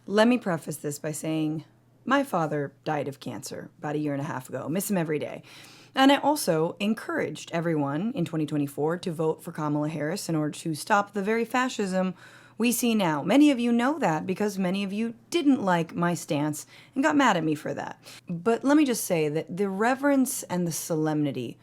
Let me preface this by saying my father died of cancer about a year and a half ago. Miss him every day. And I also encouraged everyone in 2024 to vote for Kamala Harris in order to stop the very fascism we see now. Many of you know that because many of you didn't like my stance and got mad at me for that. But let me just say that the reverence and the solemnity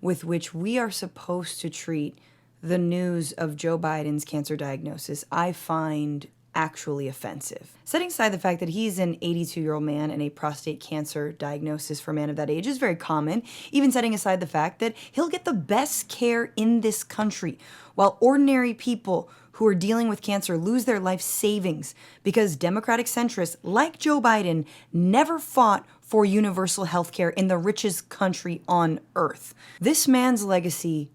with which we are supposed to treat the news of Joe Biden's cancer diagnosis, I find actually offensive. Setting aside the fact that he's an 82-year-old man and a prostate cancer diagnosis for a man of that age is very common, even setting aside the fact that he'll get the best care in this country, while ordinary people who are dealing with cancer lose their life savings because Democratic centrists like Joe Biden never fought for universal health care in the richest country on earth. This man's legacy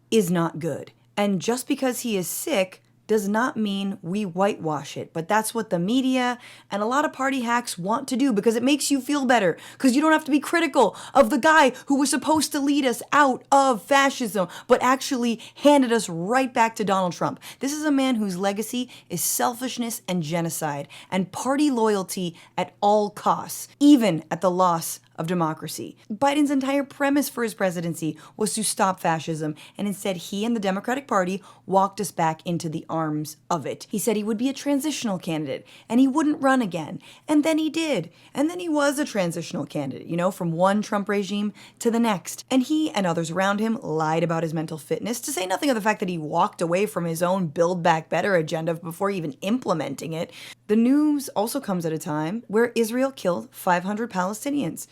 is not good. And just because he is sick does not mean we whitewash it. But that's what the media and a lot of party hacks want to do because it makes you feel better, because you don't have to be critical of the guy who was supposed to lead us out of fascism, but actually handed us right back to Donald Trump. This is a man whose legacy is selfishness and genocide and party loyalty at all costs, even at the loss of democracy. Biden's entire premise for his presidency was to stop fascism, and instead he and the Democratic Party walked us back into the arms of it. He said he would be a transitional candidate, and he wouldn't run again. And then he did. And then he was a transitional candidate, from one Trump regime to the next. And he and others around him lied about his mental fitness, to say nothing of the fact that he walked away from his own Build Back Better agenda before even implementing it. The news also comes at a time where Israel killed 500 Palestinians.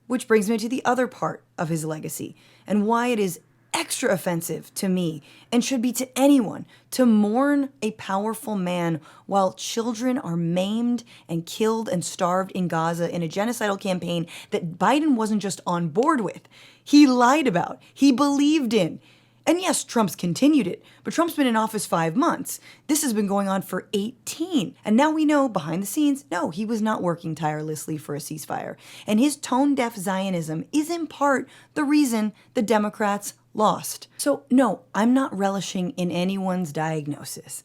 Which brings me to the other part of his legacy and why it is extra offensive to me and should be to anyone to mourn a powerful man while children are maimed and killed and starved in Gaza in a genocidal campaign that Biden wasn't just on board with. He lied about, he believed in. And yes, Trump's continued it, but Trump's been in office 5 months. This has been going on for 18. And now we know behind the scenes, no, he was not working tirelessly for a ceasefire. And his tone-deaf Zionism is in part the reason the Democrats lost. So no, I'm not relishing in anyone's diagnosis.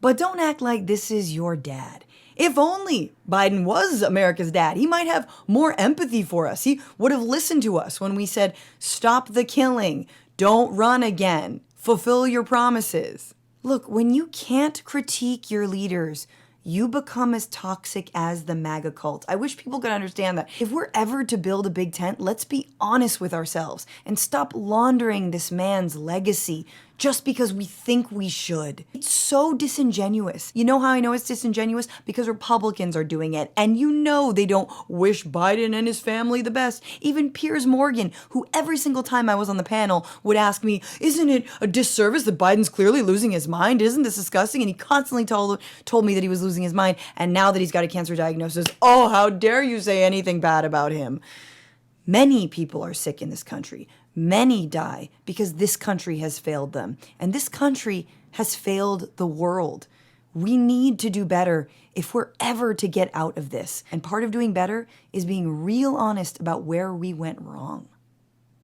But don't act like this is your dad. If only Biden was America's dad, he might have more empathy for us. He would have listened to us when we said, stop the killing. Don't run again. Fulfill your promises. Look, when you can't critique your leaders, you become as toxic as the MAGA cult. I wish people could understand that. If we're ever to build a big tent, let's be honest with ourselves and stop laundering this man's legacy just because we think we should. It's so disingenuous. You know how I know it's disingenuous? Because Republicans are doing it. And they don't wish Biden and his family the best. Even Piers Morgan, who every single time I was on the panel would ask me, isn't it a disservice that Biden's clearly losing his mind? Isn't this disgusting? And he constantly told me that he was losing his mind. And now that he's got a cancer diagnosis, oh, how dare you say anything bad about him? Many people are sick in this country. Many die because this country has failed them. And this country has failed the world. We need to do better if we're ever to get out of this. And part of doing better is being real honest about where we went wrong.